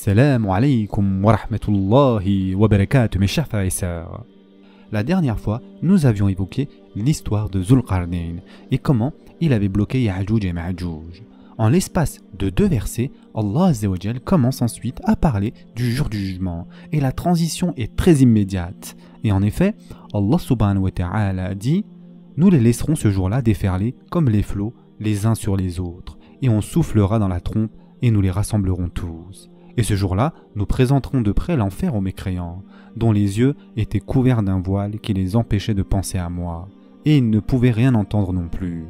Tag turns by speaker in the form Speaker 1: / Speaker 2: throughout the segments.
Speaker 1: Assalamu alaikum wa rahmatullahi wa barakatuh mes chers frères et sœurs. La dernière fois, nous avions évoqué l'histoire de Zulqarnain et comment il avait bloqué Ya'juj et Ma'juj. En l'espace de 2 versets, Allah Azza wa Jal commence ensuite à parler du jour du jugement et la transition est très immédiate. Et en effet, Allah subhanahu wa ta'ala dit « Nous les laisserons ce jour-là déferler comme les flots les uns sur les autres et on soufflera dans la trompe et nous les rassemblerons tous. Et ce jour-là, nous présenterons de près l'enfer aux mécréants, dont les yeux étaient couverts d'un voile qui les empêchait de penser à moi, et ils ne pouvaient rien entendre non plus.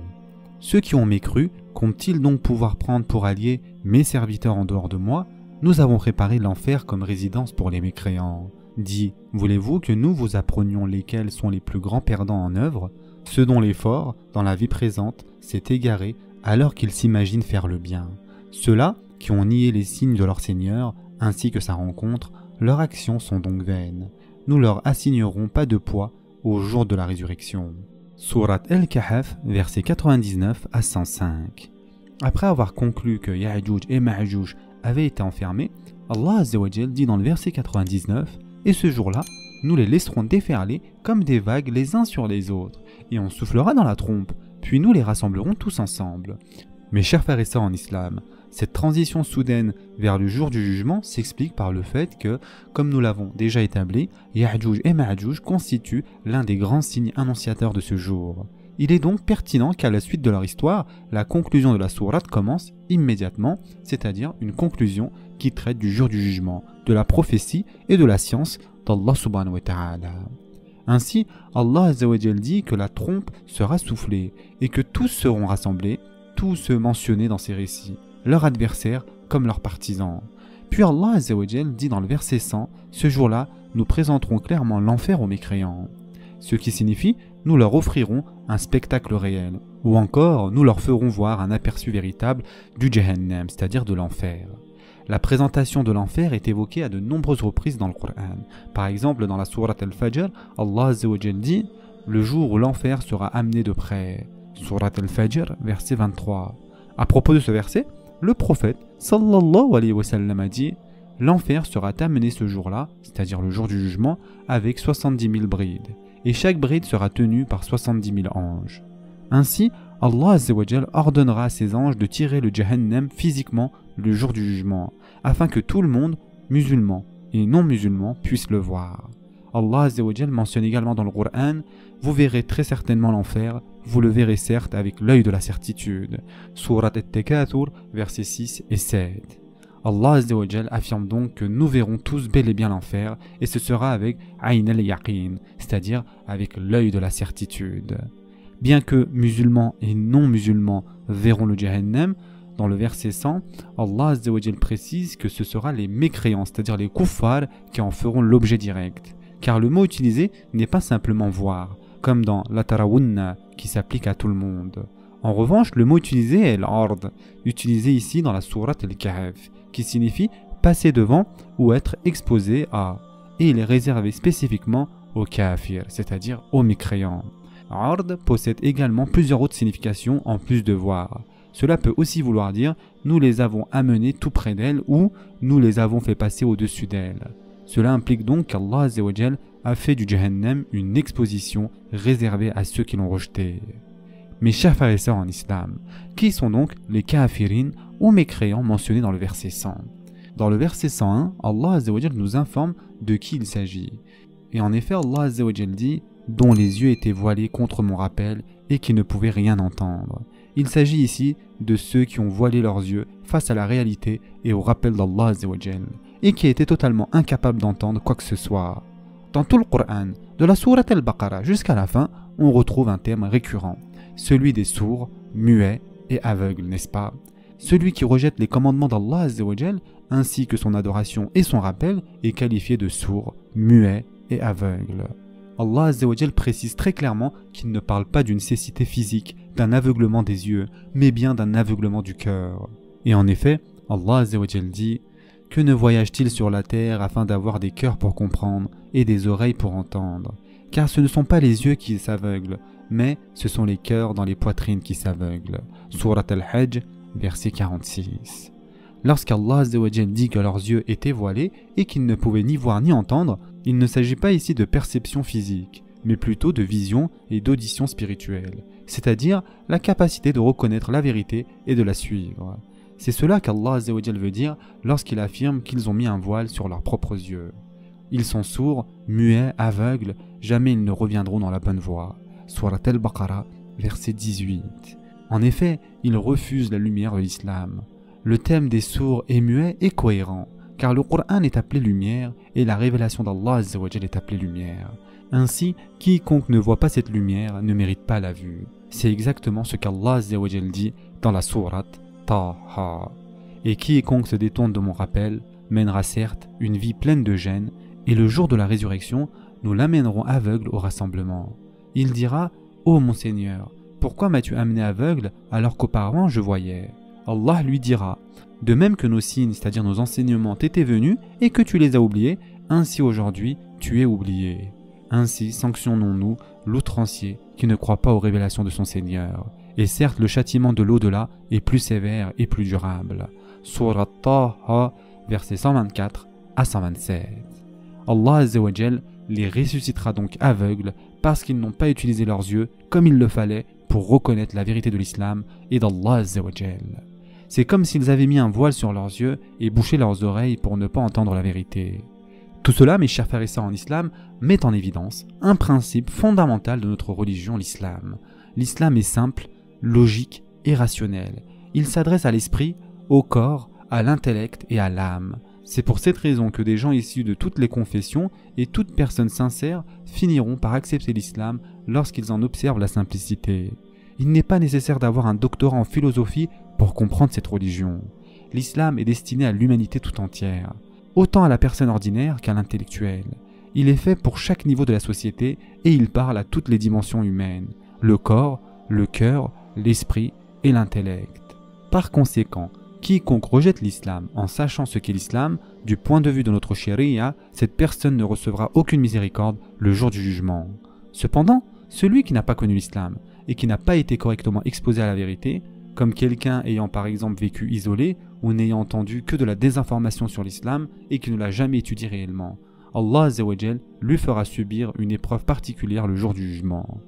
Speaker 1: Ceux qui ont mécru, comptent-ils donc pouvoir prendre pour alliés mes serviteurs en dehors de moi? Nous avons préparé l'enfer comme résidence pour les mécréants. Dit, voulez-vous que nous vous apprenions lesquels sont les plus grands perdants en œuvre? Ceux dont l'effort, dans la vie présente, s'est égaré alors qu'ils s'imaginent faire le bien. Ceux-là qui ont nié les signes de leur Seigneur, ainsi que sa rencontre, leurs actions sont donc vaines. Nous leur assignerons pas de poids au jour de la résurrection. Sourate Al-Kahf, versets 99 à 105. Après avoir conclu que Ya'juj et Ma'juj avaient été enfermés, Allah Azza wa Jal dit dans le verset 99 « Et ce jour-là, nous les laisserons déferler comme des vagues les uns sur les autres, et on soufflera dans la trompe, puis nous les rassemblerons tous ensemble. » Mes chers frères et sœurs en islam, cette transition soudaine vers le jour du jugement s'explique par le fait que, comme nous l'avons déjà établi, Ya'juj et Ma'juj constituent l'un des grands signes annonciateurs de ce jour. Il est donc pertinent qu'à la suite de leur histoire, la conclusion de la sourate commence immédiatement, c'est-à-dire une conclusion qui traite du jour du jugement, de la prophétie et de la science d'Allah subhanahu wa ta'ala. Ainsi, Allah Azza wa Jal dit que la trompe sera soufflée et que tous seront rassemblés, tous ceux mentionnés dans ces récits, leurs adversaires comme leurs partisans. Puis Allah Azza wa Jal dit dans le verset 100, ce jour-là, nous présenterons clairement l'enfer aux mécréants. Ce qui signifie, nous leur offrirons un spectacle réel, ou encore nous leur ferons voir un aperçu véritable du Jahannam, c'est-à-dire de l'enfer. La présentation de l'enfer est évoquée à de nombreuses reprises dans le Coran. Par exemple, dans la sourate Al-Fajr, Allah Azza wa Jal dit « Le jour où l'enfer sera amené de près ». Sourate Al-Fajr, verset 23. À propos de ce verset, le prophète sallallahu alayhi wa sallam a dit « L'enfer sera amené ce jour-là, c'est-à-dire le jour du jugement, avec 70 000 brides, et chaque bride sera tenue par 70 000 anges. » Ainsi, Allah Azza wa Jal ordonnera à ses anges de tirer le Jahannam physiquement le jour du jugement, afin que tout le monde, musulman et non musulman, puisse le voir. Allah Azza wa Jal mentionne également dans le Coran « Vous verrez très certainement l'enfer, vous le verrez certes avec l'œil de la certitude. » Sourate At-Takathur, versets 6 et 7. Allah Azza wa Jal affirme donc que nous verrons tous bel et bien l'enfer, et ce sera avec Ayn al-Yaqin, c'est-à-dire avec l'œil de la certitude. Bien que musulmans et non musulmans verront le Jahannam, dans le verset 100, Allah Azza wa Jal précise que ce sera les mécréants, c'est-à-dire les kuffars, qui en feront l'objet direct. Car le mot utilisé n'est pas simplement voir, comme dans la tarawunna qui s'applique à tout le monde. En revanche, le mot utilisé est l'ard, utilisé ici dans la sourate Al-Kahf, qui signifie passer devant ou être exposé à, et il est réservé spécifiquement aux kafirs, c'est-à-dire aux mécréants. Ard possède également plusieurs autres significations en plus de voir. Cela peut aussi vouloir dire nous les avons amenés tout près d'elle ou nous les avons fait passer au-dessus d'elle. Cela implique donc qu'Allah Azza wa Jal a fait du Jahannam une exposition réservée à ceux qui l'ont rejeté. Mes chers frères et sœurs en islam, qui sont donc les kafirines ou mécréants mentionnés dans le verset 100? Dans le verset 101, Allah Azza wa Jal nous informe de qui il s'agit. Et en effet, Allah Azza wa Jal dit « dont les yeux étaient voilés contre mon rappel et qui ne pouvaient rien entendre ». Il s'agit ici de ceux qui ont voilé leurs yeux face à la réalité et au rappel d'Allah Azza wa Jal, et qui étaient totalement incapables d'entendre quoi que ce soit. Dans tout le Coran, de la sourate Al-Baqarah jusqu'à la fin, on retrouve un thème récurrent, celui des sourds, muets et aveugles, n'est-ce pas? Celui qui rejette les commandements d'Allah Azza wa Jal, ainsi que son adoration et son rappel, est qualifié de sourd, muet et aveugle. Allah Azza wa Jal précise très clairement qu'il ne parle pas d'une cécité physique, d'un aveuglement des yeux, mais bien d'un aveuglement du cœur. Et en effet, Allah Azza wa Jal dit « Que ne voyage-t-il sur la terre afin d'avoir des cœurs pour comprendre et des oreilles pour entendre? Car ce ne sont pas les yeux qui s'aveuglent, mais ce sont les cœurs dans les poitrines qui s'aveuglent. » Sourate Al-Hajj, verset 46. Lorsqu'Allah Azza wa Jal dit que leurs yeux étaient voilés et qu'ils ne pouvaient ni voir ni entendre, il ne s'agit pas ici de perception physique, mais plutôt de vision et d'audition spirituelle, c'est-à-dire la capacité de reconnaître la vérité et de la suivre. C'est cela qu'Allah Azza wa Jal veut dire lorsqu'il affirme qu'ils ont mis un voile sur leurs propres yeux. Ils sont sourds, muets, aveugles, jamais ils ne reviendront dans la bonne voie. Surat al-Baqarah, verset 18. En effet, ils refusent la lumière de l'islam. Le thème des sourds et muets est cohérent, car le Coran est appelé lumière et la révélation d'Allah Azza wa Jal est appelée lumière. Ainsi, quiconque ne voit pas cette lumière ne mérite pas la vue. C'est exactement ce qu'Allah Azza wa Jal dit dans la sourate Taha. Et quiconque se détourne de mon rappel mènera certes une vie pleine de gêne, et le jour de la résurrection, nous l'amènerons aveugle au rassemblement. Il dira « Ô mon Seigneur, pourquoi m'as-tu amené aveugle alors qu'auparavant je voyais ?» Allah lui dira « De même que nos signes, c'est-à-dire nos enseignements, t'étaient venus et que tu les as oubliés, ainsi aujourd'hui tu es oublié. Ainsi sanctionnons-nous l'outrancier qui ne croit pas aux révélations de son Seigneur. Et certes, le châtiment de l'au-delà est plus sévère et plus durable. » Surat Taha, versets 124 à 127. Allah Azza wa Jal les ressuscitera donc aveugles parce qu'ils n'ont pas utilisé leurs yeux comme il le fallait pour reconnaître la vérité de l'islam et d'Allah Azza wa Jal. C'est comme s'ils avaient mis un voile sur leurs yeux et bouché leurs oreilles pour ne pas entendre la vérité. Tout cela, mes chers frères et sœurs en islam, met en évidence un principe fondamental de notre religion, l'islam. L'islam est simple, logique et rationnel. Il s'adresse à l'esprit, au corps, à l'intellect et à l'âme. C'est pour cette raison que des gens issus de toutes les confessions et toute personne sincère finiront par accepter l'islam lorsqu'ils en observent la simplicité. Il n'est pas nécessaire d'avoir un doctorat en philosophie pour comprendre cette religion. L'islam est destiné à l'humanité tout entière, autant à la personne ordinaire qu'à l'intellectuel. Il est fait pour chaque niveau de la société et il parle à toutes les dimensions humaines, le corps, le cœur, l'esprit et l'intellect. Par conséquent, quiconque rejette l'islam en sachant ce qu'est l'islam, du point de vue de notre sharia, cette personne ne recevra aucune miséricorde le jour du jugement. Cependant, celui qui n'a pas connu l'islam et qui n'a pas été correctement exposé à la vérité, comme quelqu'un ayant par exemple vécu isolé ou n'ayant entendu que de la désinformation sur l'islam et qui ne l'a jamais étudié réellement, Allah Azza wa Jal lui fera subir une épreuve particulière le jour du jugement.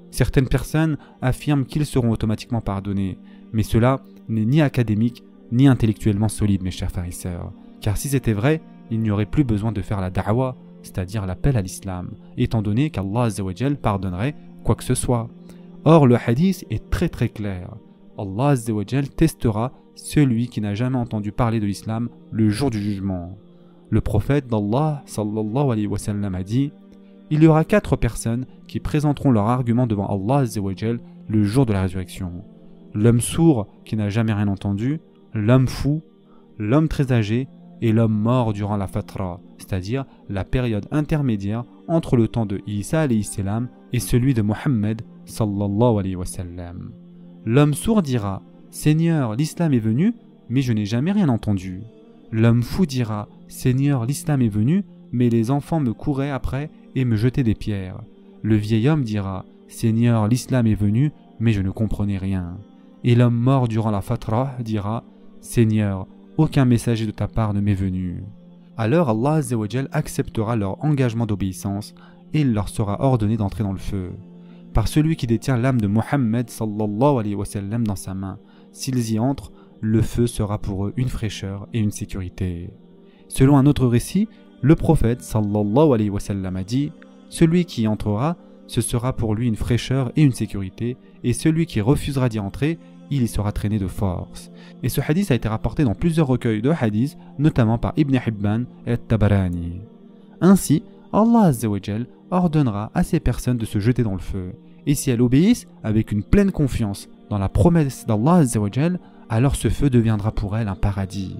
Speaker 1: Certaines personnes affirment qu'ils seront automatiquement pardonnés, mais cela n'est ni académique ni intellectuellement solide, mes chers frères et sœurs, car si c'était vrai, il n'y aurait plus besoin de faire la da'wa, c'est-à-dire l'appel à l'islam, étant donné qu'Allah Azza wa Jal pardonnerait quoi que ce soit. Or, le hadith est très clair. Allah Azza wa Jal testera celui qui n'a jamais entendu parler de l'islam le jour du jugement. Le prophète d'Allah sallallahu alayhi wa sallam a dit « Il y aura 4 personnes qui présenteront leurs arguments devant Allah Azza wa Jal le jour de la résurrection. L'homme sourd qui n'a jamais rien entendu, l'homme fou, l'homme très âgé et l'homme mort durant la fatra, c'est-à-dire la période intermédiaire entre le temps de Isa alayhi salam et celui de Muhammad sallallahu alayhi wa sallam. L'homme sourd dira « Seigneur, l'islam est venu, mais je n'ai jamais rien entendu. » L'homme fou dira « Seigneur, l'islam est venu, mais les enfants me couraient après et me jetaient des pierres. » Le vieil homme dira « Seigneur, l'islam est venu, mais je ne comprenais rien. » Et l'homme mort durant la fatra dira « Seigneur, aucun messager de ta part ne m'est venu. » Alors Allah Azza wa Jal acceptera leur engagement d'obéissance et il leur sera ordonné d'entrer dans le feu. Par celui qui détient l'âme de Muhammad sallallahu alayhi wa sallam dans sa main, s'ils y entrent, le feu sera pour eux une fraîcheur et une sécurité. Selon un autre récit, le prophète sallallahu alayhi wa sallam a dit « Celui qui y entrera, ce sera pour lui une fraîcheur et une sécurité, et celui qui refusera d'y entrer, il y sera traîné de force. » Et ce hadith a été rapporté dans plusieurs recueils de hadiths, notamment par Ibn Hibban et Tabarani. Ainsi, Allah Azza wa Jal ordonnera à ces personnes de se jeter dans le feu. Et si elles obéissent avec une pleine confiance dans la promesse d'Allah Azza wa Jal, alors ce feu deviendra pour elles un paradis.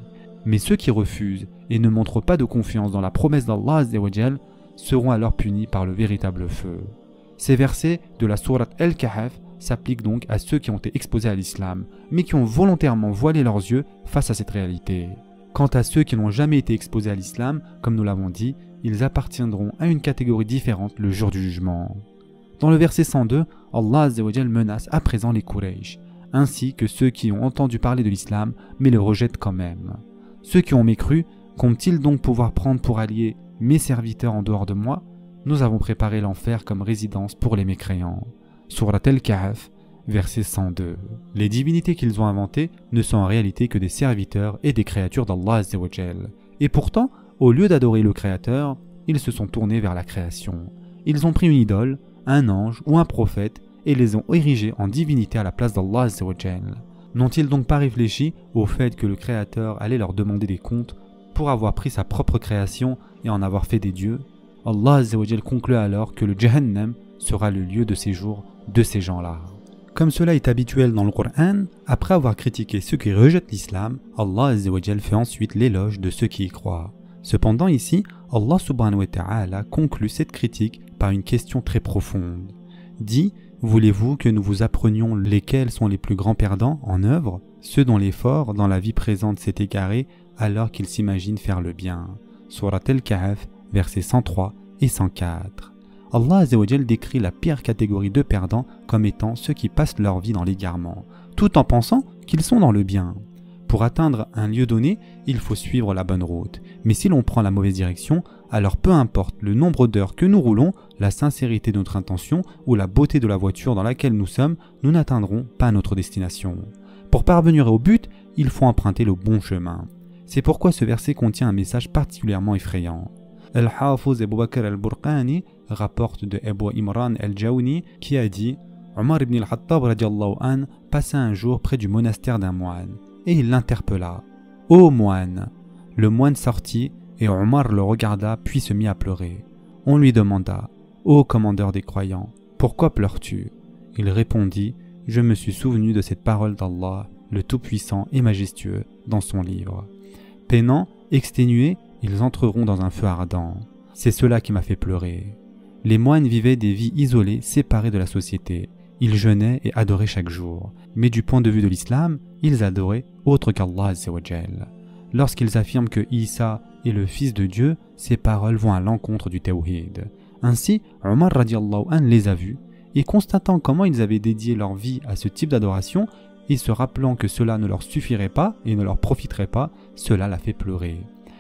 Speaker 1: Mais ceux qui refusent et ne montrent pas de confiance dans la promesse d'Allah Azza wa Jal seront alors punis par le véritable feu. Ces versets de la sourate Al-Kahf s'appliquent donc à ceux qui ont été exposés à l'islam, mais qui ont volontairement voilé leurs yeux face à cette réalité. Quant à ceux qui n'ont jamais été exposés à l'islam, comme nous l'avons dit, ils appartiendront à une catégorie différente le jour du jugement. Dans le verset 102, Allah Azza wa Jal menace à présent les Quraysh, ainsi que ceux qui ont entendu parler de l'islam mais le rejettent quand même. Ceux qui ont mécru, comptent-ils donc pouvoir prendre pour alliés mes serviteurs en dehors de moi? Nous avons préparé l'enfer comme résidence pour les mécréants. Surat al-Kahf, verset 102. Les divinités qu'ils ont inventées ne sont en réalité que des serviteurs et des créatures d'Allah Azza wa Jal. Et pourtant, au lieu d'adorer le Créateur, ils se sont tournés vers la création. Ils ont pris une idole, un ange ou un prophète et les ont érigés en divinité à la place d'Allah Azza wa Jal. N'ont-ils donc pas réfléchi au fait que le Créateur allait leur demander des comptes pour avoir pris sa propre création et en avoir fait des dieux? Allah Azza wa Jal conclut alors que le Jahannam sera le lieu de séjour de ces gens-là. Comme cela est habituel dans le Coran, après avoir critiqué ceux qui rejettent l'islam, Allah Azza wa Jal fait ensuite l'éloge de ceux qui y croient. Cependant ici, Allah subhanahu wa ta'ala conclut cette critique par une question très profonde. Dit, voulez-vous que nous vous apprenions lesquels sont les plus grands perdants en œuvre? Ceux dont l'effort dans la vie présente s'est égaré alors qu'ils s'imaginent faire le bien. Surat al-Kahf, versets 103 et 104. Allah Azza wa Jal décrit la pire catégorie de perdants comme étant ceux qui passent leur vie dans l'égarement, tout en pensant qu'ils sont dans le bien. Pour atteindre un lieu donné, il faut suivre la bonne route. Mais si l'on prend la mauvaise direction, alors peu importe le nombre d'heures que nous roulons, la sincérité de notre intention ou la beauté de la voiture dans laquelle nous sommes, nous n'atteindrons pas notre destination. Pour parvenir au but, il faut emprunter le bon chemin. C'est pourquoi ce verset contient un message particulièrement effrayant. Al-Hafiz Abu Bakr al-Burqani rapporte de Abu Imran al-Jawni qui a dit « Omar ibn al-Khattab radiallahu an passa un jour près du monastère d'un moine et il l'interpella. « Ô moine !» Le moine sortit et Omar le regarda puis se mit à pleurer. On lui demanda « Ô commandeur des croyants, pourquoi pleures-tu » Il répondit « Je me suis souvenu de cette parole d'Allah, le Tout-Puissant et Majestueux, dans son livre. Peinant, exténués, ils entreront dans un feu ardent. C'est cela qui m'a fait pleurer. » Les moines vivaient des vies isolées, séparées de la société. Ils jeûnaient et adoraient chaque jour. Mais du point de vue de l'islam, ils adoraient autre qu'Allah Azza wa Jal. Lorsqu'ils affirment que Isa est le fils de Dieu, ces paroles vont à l'encontre du tawhid. Ainsi, Omar radiallahu anh les a vus, et constatant comment ils avaient dédié leur vie à ce type d'adoration, et se rappelant que cela ne leur suffirait pas et ne leur profiterait pas, cela l'a fait pleurer.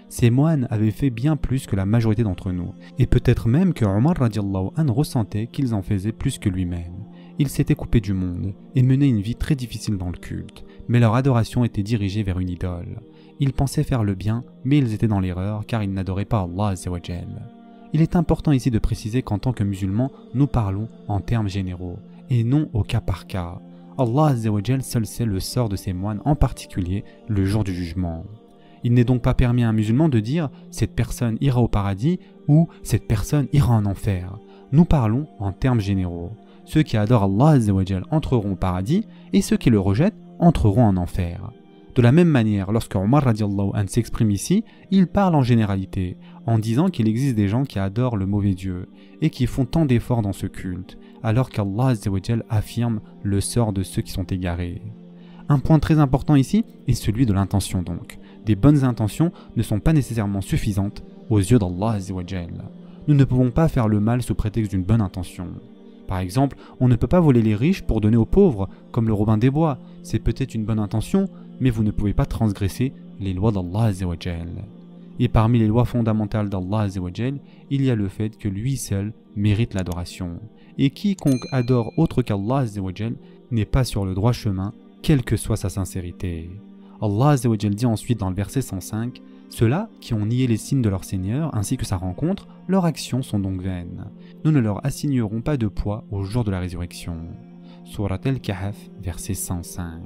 Speaker 1: Ces moines avaient fait bien plus que la majorité d'entre nous, et peut-être même que Omar radiallahu anh ressentait qu'ils en faisaient plus que lui-même. Ils s'étaient coupés du monde et menaient une vie très difficile dans le culte, mais leur adoration était dirigée vers une idole. Ils pensaient faire le bien, mais ils étaient dans l'erreur car ils n'adoraient pas Allah Azza wa Jal. Il est important ici de préciser qu'en tant que musulmans, nous parlons en termes généraux, et non au cas par cas. Allah Azza wa Jal seul sait le sort de ces moines, en particulier le jour du jugement. Il n'est donc pas permis à un musulman de dire « cette personne ira au paradis » ou « cette personne ira en enfer ». Nous parlons en termes généraux. Ceux qui adorent Allah Azza wa Jal entreront au paradis et ceux qui le rejettent entreront en enfer. De la même manière, lorsque Omar radiallahu anh s'exprime ici, il parle en généralité, en disant qu'il existe des gens qui adorent le mauvais Dieu et qui font tant d'efforts dans ce culte, alors qu'Allah Azza wa Jal affirme le sort de ceux qui sont égarés. Un point très important ici est celui de l'intention donc. Des bonnes intentions ne sont pas nécessairement suffisantes aux yeux d'Allah Azza wa Jal. Nous ne pouvons pas faire le mal sous prétexte d'une bonne intention. Par exemple, on ne peut pas voler les riches pour donner aux pauvres, comme le Robin des Bois. C'est peut-être une bonne intention, mais vous ne pouvez pas transgresser les lois d'Allah Azza wa Jal. Et parmi les lois fondamentales d'Allah Azza wa Jal, il y a le fait que lui seul mérite l'adoration. Et quiconque adore autre qu'Allah Azza wa Jal n'est pas sur le droit chemin, quelle que soit sa sincérité. Allah Azza wa Jal dit ensuite dans le verset 105 « Ceux-là qui ont nié les signes de leur Seigneur ainsi que sa rencontre, leurs actions sont donc vaines. Nous ne leur assignerons pas de poids au jour de la résurrection. » Surat al-Kahf, verset 105.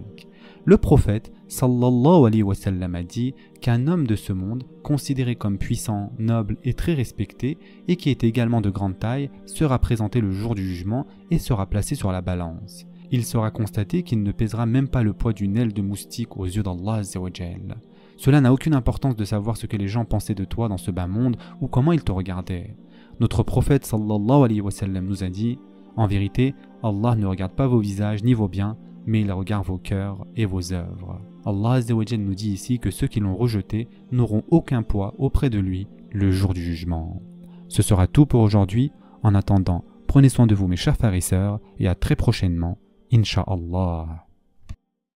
Speaker 1: Le prophète sallallahu alayhi wa sallam a dit qu'un homme de ce monde, considéré comme puissant, noble et très respecté, et qui est également de grande taille, sera présenté le jour du jugement et sera placé sur la balance. Il sera constaté qu'il ne pèsera même pas le poids d'une aile de moustique aux yeux d'Allah Azza wa Jal. Cela n'a aucune importance de savoir ce que les gens pensaient de toi dans ce bas monde ou comment ils te regardaient. Notre prophète sallallahu alayhi wa sallam nous a dit « En vérité, Allah ne regarde pas vos visages ni vos biens, mais il regarde vos cœurs et vos œuvres. » Allah Azza wa Jal nous dit ici que ceux qui l'ont rejeté n'auront aucun poids auprès de lui le jour du jugement. Ce sera tout pour aujourd'hui. En attendant, prenez soin de vous mes chers frères et sœurs et à très prochainement. Inch'Allah.